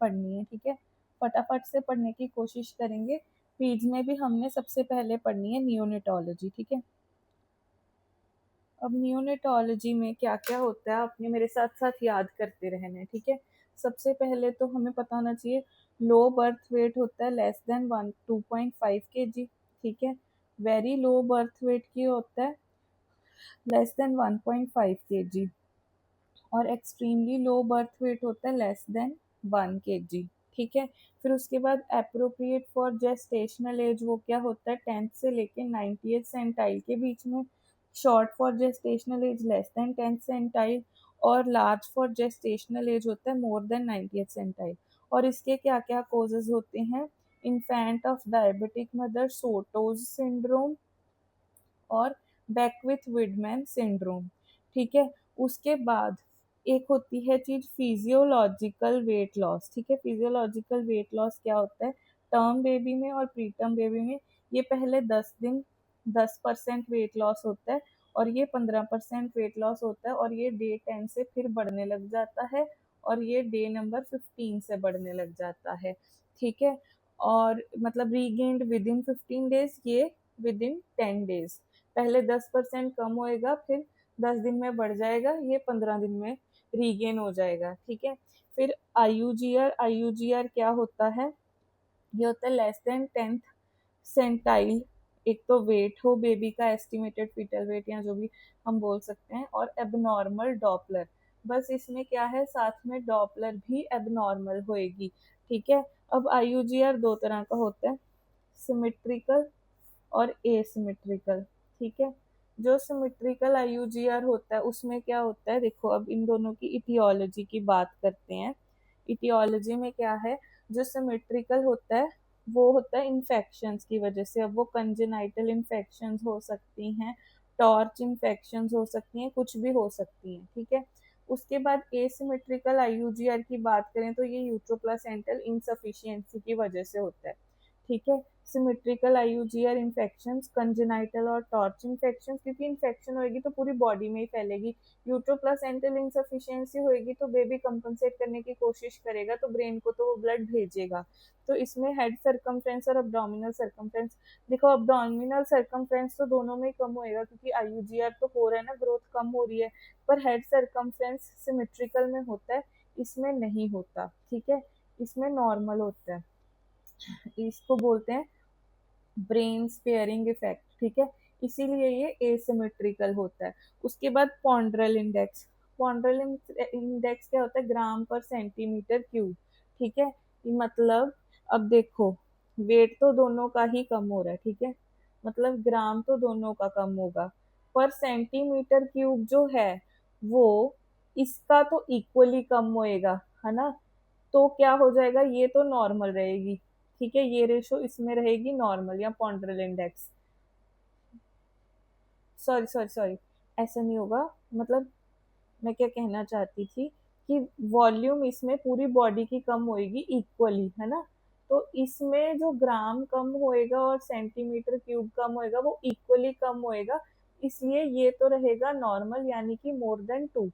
पढ़नी है, ठीक है। फटाफट से पढ़ने की कोशिश करेंगे। पीज में भी हमने सबसे पहले पढ़नी है नियोनेटोलॉजी, ठीक है। अब नियोनेटोलॉजी में क्या क्या होता है आपने मेरे साथ साथ याद करते रहना है, ठीक है। सबसे पहले तो हमें पता होना चाहिए लो बर्थ वेट होता है लेस देन 2.5 kg, ठीक है। वेरी लो बर्थ वेट की होता है लेस देन 1.5 kg, और एक्सट्रीमली लो बर्थ वेट होता है लेस देन 1 kg, ठीक है। फिर उसके बाद अप्रोप्रिएट फॉर जेस्टेशनल एज वो क्या होता है 10th से लेके 90th सेंटाइल के बीच में। Short for gestational age less than 10th centile, और लार्ज फॉर जेस्टेशनल एज होता है मोर देन 90th सेंटाइल। और इसके क्या क्या कोजेज होते हैं, infant of diabetic mother, Sotos syndrome, और बैकविथ विडमैन सिंड्रोम, ठीक है। उसके बाद एक होती है चीज फिजियोलॉजिकल वेट लॉस, ठीक है। फिजियोलॉजिकल वेट लॉस क्या होता है, टर्म बेबी में और प्री टर्म बेबी में ये पहले 10 दिन 10% वेट लॉस होता है, और ये 15% वेट लॉस होता है, और ये डे 10 से फिर बढ़ने लग जाता है, और ये डे नंबर 15 से बढ़ने लग जाता है, ठीक है। और मतलब रीगेन्ड विद इन 15 डेज, ये विद इन 10 डेज। पहले 10% कम होएगा, फिर 10 दिन में बढ़ जाएगा, ये 15 दिन में रीगेन हो जाएगा, ठीक है। फिर आईयूजीआर, आईयूजीआर क्या होता है, ये होता है लेस देन 10th सेंटाइल। एक तो वेट हो बेबी का, एस्टिमेटेड फीटल वेट या जो भी हम बोल सकते हैं, और एबनॉर्मल डॉपलर। बस इसमें क्या है, साथ में डॉपलर भी एबनॉर्मल होएगी, ठीक है। अब आईयूजीआर दो तरह का होता है, सिमेट्रिकल और एसिमेट्रिकल, ठीक है। जो सिमेट्रिकल आईयूजीआर होता है उसमें क्या होता है, देखो अब इन दोनों की इटियोलॉजी की बात करते हैं। इटियोलॉजी में क्या है, जो सिमेट्रिकल होता है वो होता है इन्फेक्शंस की वजह से। अब वो कंजेनाइटल इन्फेक्शंस हो सकती हैं, टॉर्च इन्फेक्शंस हो सकती हैं, कुछ भी हो सकती हैं, ठीक है। उसके बाद एसिमेट्रिकल आईयूजीआर की बात करें तो ये यूट्रोप्लासेंटल इनसफिशियंसी की वजह से होता है, ठीक है। सिमेट्रिकल आईयूजीआर इन्फेक्शंस, कंजेनाइटल और टॉर्च इन्फेक्शंस, क्योंकि इन्फेक्शन होएगी तो पूरी बॉडी में ही फैलेगी। यूट्रोप्लासेंटल इनसफिशियंसी होएगी तो बेबी कंपनसेट करने की कोशिश करेगा, तो ब्रेन को तो वो ब्लड भेजेगा। तो इसमें हेड सर्कमफ्रेंस और अब्डोमिनल सर्कमफ्रेंस, देखो अब्डोमिनल सर्कमफ्रेंस तो दोनों में ही कम होएगा क्योंकि आईयूजीआर तो हो रहा है ना, ग्रोथ कम हो रही है। पर हेड सर्कमफ्रेंस सिमेट्रिकल में होता है, इसमें नहीं होता, ठीक है। इसमें नॉर्मल होता है। इसको बोलते हैं ब्रेन स्पेयरिंग इफेक्ट, ठीक है। इसीलिए ये एसिमेट्रिकल होता है। उसके बाद पॉन्ड्रल इंडेक्स, पॉन्ड्रल इंडेक्स क्या होता है, ग्राम पर सेंटीमीटर क्यूब, ठीक है। मतलब अब देखो वेट तो दोनों का ही कम हो रहा है, ठीक है। मतलब ग्राम तो दोनों का कम होगा, पर सेंटीमीटर क्यूब जो है वो इसका तो इक्वली कम होएगा, है ना। तो क्या हो जाएगा, ये तो नॉर्मल रहेगी, ठीक है। ये रेशो इसमें रहेगी नॉर्मल या पॉन्ड्रल इंडेक्स, सॉरी सॉरी सॉरी, ऐसा नहीं होगा। मतलब मैं क्या कहना चाहती थी कि वॉल्यूम इसमें पूरी बॉडी की कम होएगी इक्वली, है ना। तो इसमें जो ग्राम कम होएगा और सेंटीमीटर क्यूब कम होएगा वो इक्वली कम होएगा, इसलिए ये तो रहेगा नॉर्मल यानी कि मोर देन 2।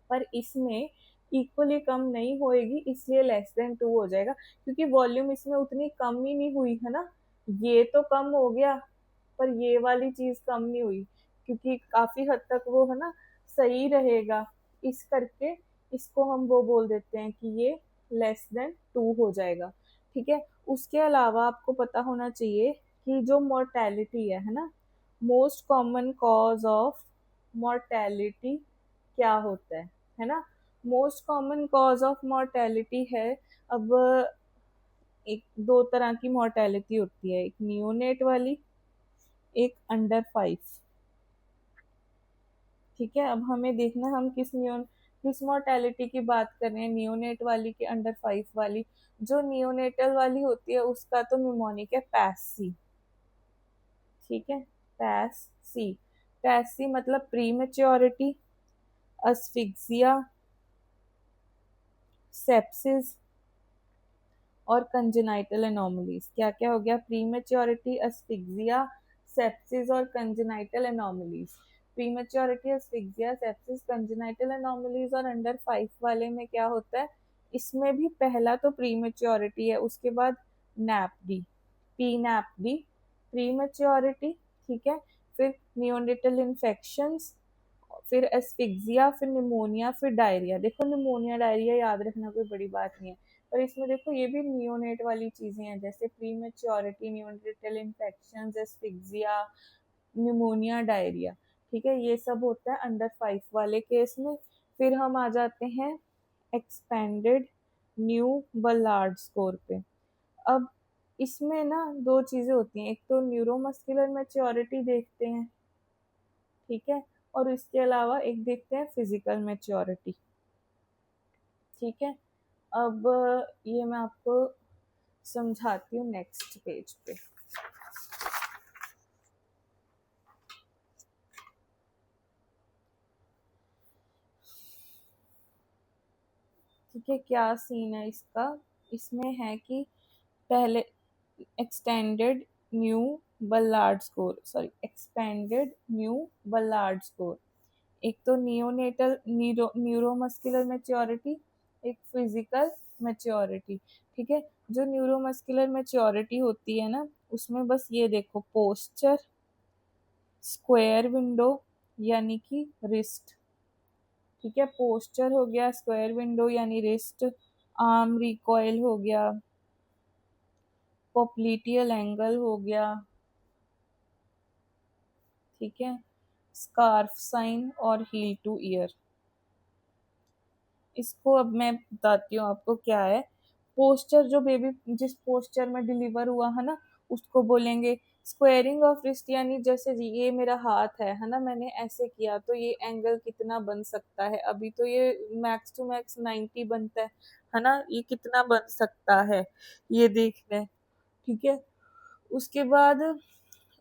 पर इसमें इक्वली कम नहीं होएगी, इसलिए लेस देन 2 हो जाएगा, क्योंकि वॉल्यूम इसमें उतनी कम ही नहीं हुई, है ना। ये तो कम हो गया, पर ये वाली चीज कम नहीं हुई, क्योंकि काफी हद तक वो है ना सही रहेगा। इस करके इसको हम वो बोल देते हैं कि ये लेस देन 2 हो जाएगा, ठीक है। उसके अलावा आपको पता होना चाहिए कि जो मोर्टेलिटी है ना, most common cause of mortality क्या होता है ना। Most common cause of mortality है, अब एक दो तरह की मोर्टेलिटी होती है, एक नियोनेट वाली, एक अंडर 5, ठीक है। अब हमें देखना हम किस मोर्टेलिटी की बात कर रहे हैं, नियोनेट वाली की अंडर 5 वाली। जो नियोनेटल वाली होती है उसका तो निमोनिक है पैसी, ठीक है। पैसी, पैसी मतलब प्री मेच्योरिटी, अस्फिक्सिया, सेप्सिस और कंजेनाइटल एनोमलीज। क्या क्या हो गया, प्रीमेच्योरिटी, अस्फिक्सिया, सेप्सिस और congenital anomalies. Prematurity, अस्फिक्सिया, sepsis, congenital anomalies, और अंडर 5 वाले में क्या होता है, इसमें भी पहला तो प्री मेच्योरिटी है, उसके बाद nap D, P nap D, pre maturity, ठीक है। फिर नियोनेटल इन्फेक्शंस, फिर एस्फिक्सिया, फिर निमोनिया, फिर डायरिया। देखो निमोनिया डायरिया याद रखना कोई बड़ी बात नहीं है, पर इसमें देखो ये भी नियोनेट वाली चीजें हैं, जैसे pre maturity, neonatal infections, asphyxia, pneumonia, diarrhoea, ठीक है। ये सब होता है अंडर 5 वाले केस में। फिर हम आ जाते हैं एक्सपेंडेड न्यू बलार्ड स्कोर पे। अब इसमें ना दो चीजें होती हैं, एक तो न्यूरोमस्कुलर मैच्योरिटी देखते हैं, ठीक है, और इसके अलावा एक देखते हैं फिजिकल मैच्योरिटी, ठीक है। अब ये मैं आपको समझाती हूँ नेक्स्ट पेज पे। ठीक है, क्या सीन है इसका, इसमें है कि पहले extended new Ballard score, sorry expanded new Ballard score, एक तो नियोनेटल न्यूरोमस्कुलर मैच्योरिटी, एक फिजिकल मैच्योरिटी, ठीक है। जो न्यूरोमस्कुलर मैच्योरिटी होती है ना, उसमें बस ये देखो पोस्चर, स्क्वायर विंडो यानी कि रिस्ट, ठीक है, पोस्चर हो गया, स्क्वायर विंडो यानी रिस्ट, आर्म रिकॉइल हो गया, पोप्लिटियल एंगल हो गया, ठीक है, स्कार्फ साइन और हील टू ईयर। इसको अब मैं बताती हूँ आपको क्या है। पोस्चर, जो बेबी जिस पोस्चर में डिलीवर हुआ है ना, उसको बोलेंगे स्क्वेयरिंग ऑफ रिस्ट, यानी जैसे ये मेरा हाथ है ना, मैंने ऐसे किया तो ये एंगल कितना बन सकता है, अभी तो ये मैक्स टू मैक्स 90 बनता है ना, ये कितना बन सकता है ये देखना है, ठीक है। उसके बाद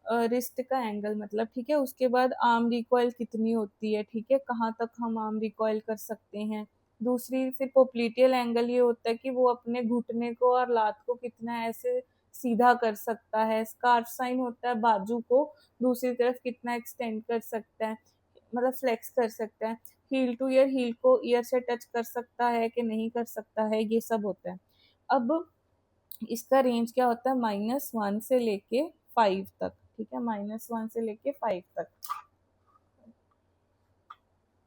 रिस्ट का एंगल मतलब, ठीक है। उसके बाद आर्म रिकॉइल कितनी होती है, ठीक है, कहाँ तक हम आर्म रिकॉइल कर सकते हैं। दूसरी फिर पोप्लिटियल एंगल, ये होता है कि वो अपने घुटने को और लात को कितना ऐसे सीधा कर सकता है। स्कार्फ साइन होता है बाजू को दूसरी तरफ कितना एक्सटेंड कर सकता है, मतलब फ्लेक्स कर सकता है। हील टू ईयर, हील को ईयर से टच कर सकता है कि नहीं कर सकता है, ये सब होता है। अब इसका रेंज क्या होता है, -1 से लेके 5 तक, ठीक है, -1 से लेके 5 तक,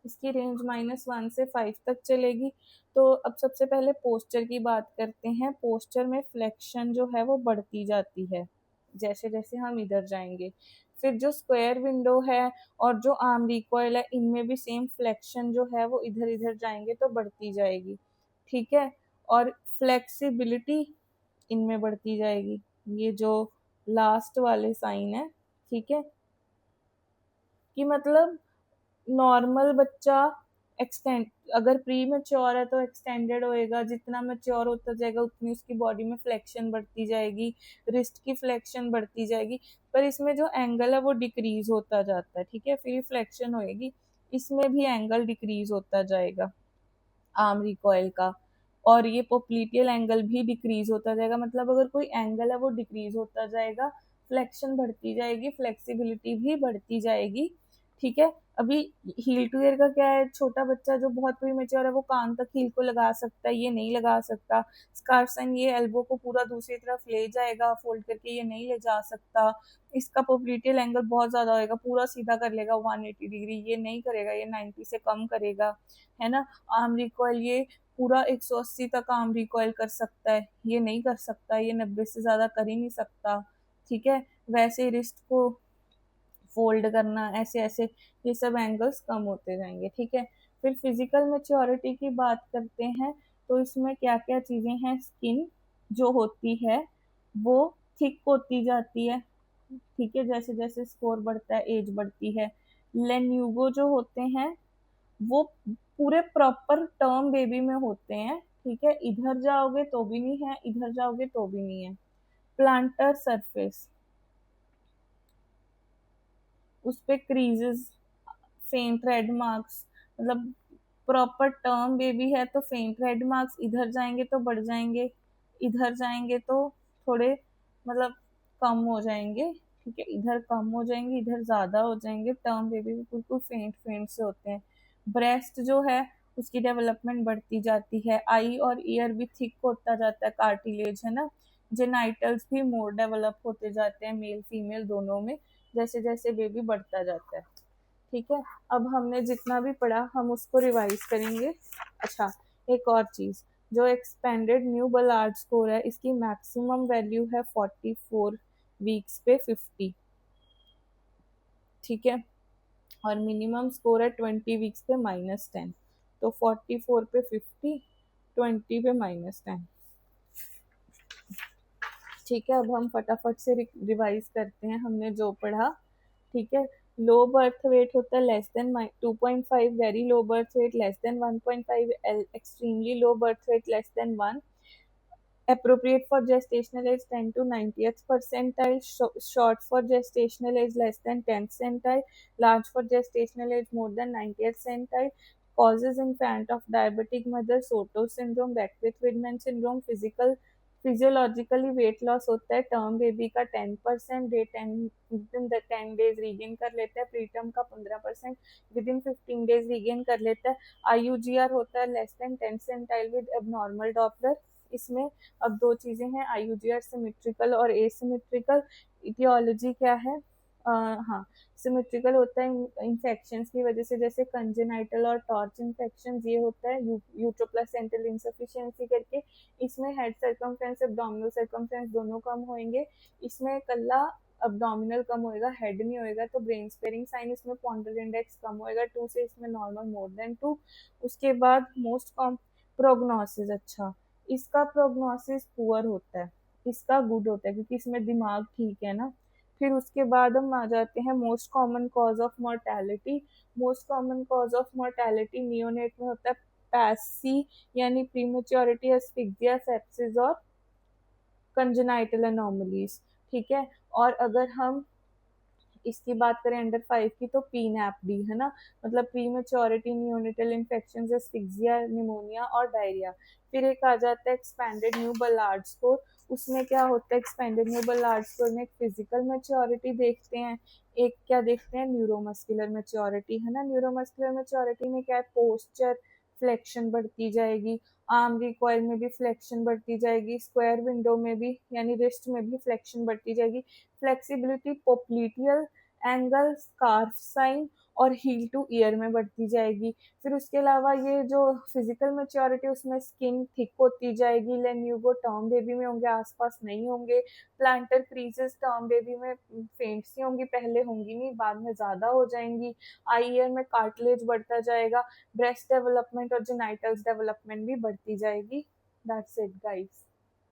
इसकी रेंज -1 से 5 तक चलेगी। तो अब सबसे पहले पोस्चर की बात करते हैं। पोस्चर में फ्लेक्शन जो है वो बढ़ती जाती है जैसे जैसे हम इधर जाएंगे। फिर जो स्क्वायर विंडो है और जो आर्म रिकॉइल है, इनमें भी सेम फ्लेक्शन जो है वो इधर इधर जाएंगे तो बढ़ती जाएगी, ठीक है। और फ्लेक्सिबिलिटी इनमें बढ़ती जाएगी, ये जो लास्ट वाले साइन है, ठीक है, कि मतलब नॉर्मल बच्चा एक्सटेंड, अगर प्री मेच्योर है तो एक्सटेंडेड होएगा, जितना मेच्योर होता जाएगा उतनी उसकी बॉडी में फ्लेक्शन बढ़ती जाएगी, रिस्ट की फ्लेक्शन बढ़ती जाएगी। पर इसमें जो एंगल है वो डिक्रीज होता जाता है, ठीक है, फिर फ्लेक्शन होएगी, इसमें भी एंगल डिक्रीज होता जाएगा आर्म रिकॉइल का। और ये पोप्लिटियल एंगल भी डिक्रीज होता जाएगा, मतलब अगर कोई एंगल है वो डिक्रीज होता जाएगा, फ्लेक्शन बढ़ती जाएगी, फ्लेक्सिबिलिटी भी बढ़ती जाएगी, ठीक है। अभी हील टू ईयर का क्या है, छोटा बच्चा जो बहुत प्रीमेच्योर है वो कान तक हील को लगा सकता है, ये नहीं लगा सकता। स्कार्फ साइन ये एल्बो को पूरा दूसरी तरफ ले जाएगा फोल्ड करके, ये नहीं ले जा सकता। इसका पोप्लिटियल एंगल बहुत ज्यादा होएगा, पूरा सीधा कर लेगा 180 डिग्री, ये नहीं करेगा, ये 90 से कम करेगा, है ना। आर्म रिकॉइल ये पूरा 180 तक आर्म रिकॉइल कर सकता है, ये नहीं कर सकता, ये 90 से ज्यादा कर ही नहीं सकता, ठीक है। वैसे रिस्ट को फोल्ड करना, ऐसे ऐसे ये सब एंगल्स कम होते जाएंगे, ठीक है। फिर फिजिकल मेच्योरिटी की बात करते हैं, तो इसमें क्या क्या चीजें हैं, स्किन जो होती है वो थिक होती जाती है, ठीक है, जैसे जैसे स्कोर बढ़ता है, एज बढ़ती है। लेन्यूगो जो होते हैं वो पूरे प्रॉपर टर्म बेबी में होते हैं, ठीक है, इधर जाओगे तो भी नहीं है, इधर जाओगे तो भी नहीं है। प्लांटर सरफेस, उस पे क्रीजेस, फेंट रेड मार्क्स, मतलब प्रॉपर टर्म बेबी है तो फेंट रेड मार्क्स, इधर जाएंगे तो बढ़ जाएंगे, इधर जाएंगे तो थोड़े मतलब कम हो जाएंगे, ठीक है, इधर कम हो जाएंगे, इधर ज्यादा हो जाएंगे। टर्म बेबी भी बिल्कुल फेंट फेंट से होते हैं। ब्रेस्ट जो है उसकी डेवलपमेंट बढ़ती जाती है। आई और ईयर भी थिक होता जाता है, कार्टिलेज है ना। जेनाइटल्स भी मोर डेवलप होते जाते हैं मेल फीमेल दोनों में, जैसे जैसे बेबी बढ़ता जाता है। ठीक है, अब हमने जितना भी पढ़ा हम उसको रिवाइज करेंगे। अच्छा, एक और चीज़, जो एक्सपेंडेड न्यू बलार्ड स्कोर है इसकी मैक्सिमम वैल्यू है 44 वीक्स पे 50। ठीक है, और मिनिमम स्कोर है 20 वीक्स पे -10। तो 44 पे 50, 20 पे -10। ठीक है, अब हम फटाफट से रिवाइज करते हैं हमने जो पढ़ा। ठीक है, लो बर्थ वेट होता है less than 2.5, very low birth weight less than 1.5, extremely low birth weight less than 1, appropriate for gestational age 10 to 90th percentile, short for gestational age less than 10th centile, large for gestational age more than 90th centile, causes infant of diabetic mother, Soto syndrome, Beckwith-Widman syndrome, physiologically weight loss होता है term baby का 10%, day 10 with in the 10 days regain कर लेता है, pre term का 15% with in 15 days regain कर लेता है। IUGR होता है less than 10 centile with abnormal Doppler. इसमें अब दो चीजें हैं, IUGR सिमेट्रिकल और एसिमेट्रिकल। इटियोलॉजी क्या है? हाँ, सिमेट्रिकल होता है इन्फेक्शन की वजह से, जैसे कंजेनाइटल और टॉर्च इन्फेक्शन, ये होता है यूट्रोप्लासेंटल इंसफिशियंसी करके। इसमें हेड सर्कमफ्रेंस एब्डोमिनल सर्कमफ्रेंस दोनों कम होंगे। इसमें कल्ला अब्डोमिनल कम होएगा, हेड नहीं होएगा, तो ब्रेन स्पेयरिंग साइन इसमें पॉन्डर इंडेक्स कम होएगा 2 से, इसमें नॉर्मल मोर देन 2। उसके बाद मोस्ट कॉम प्रोग्नोसिस, अच्छा इसका प्रोग्नोसिस पुअर होता है, इसका गुड होता है क्योंकि इसमें दिमाग ठीक है ना। फिर उसके बाद हम आ जाते हैं most common cause of mortality. Most common cause of mortality neonate में होता है पैसी यानी प्रीमेच्योरिटी, एस्फिक्सिया, सेप्सिस और कंजेनाइटल एनोमलीज। ठीक है, और अगर हम इसकी बात करें अंडर 5 की तो PNAPD है ना, मतलब pre maturity neonatal infection, asphyxia, pneumonia और डायरिया। फिर एक आ जाता है एक्सपैंडेड न्यू बलार्ड स्कोर। उसमें क्या होता है एक्सपेंडेड न्यू बलार्ड स्कोर में, एक फिजिकल मेच्योरिटी देखते हैं, एक क्या देखते हैं न्यूरोमस्कुलर मेच्योरिटी है ना। न्यूरोमस्कुलर मेच्योरिटी में क्या है, पोस्चर फ्लेक्शन बढ़ती जाएगी, आर्म रिकॉयल में भी फ्लेक्शन बढ़ती जाएगी, स्क्वायर विंडो में भी यानी रिस्ट में भी फ्लेक्शन बढ़ती जाएगी, flexibility popliteal angle, scarf sign और हील टू ईयर में बढ़ती जाएगी। फिर उसके अलावा ये जो फिजिकल मेच्योरिटी उसमें स्किन थिक होती जाएगी, लेन्यूगो टर्म बेबी में होंगे, आसपास नहीं होंगे। प्लांटर क्रीजेस टर्म बेबी में फेंट सी होंगी, पहले होंगी नहीं, बाद में ज़्यादा हो जाएंगी। आई ईयर में कार्टिलेज बढ़ता जाएगा, ब्रेस्ट डेवलपमेंट और जेनाइटल्स डेवलपमेंट भी बढ़ती जाएगी। That's it guys.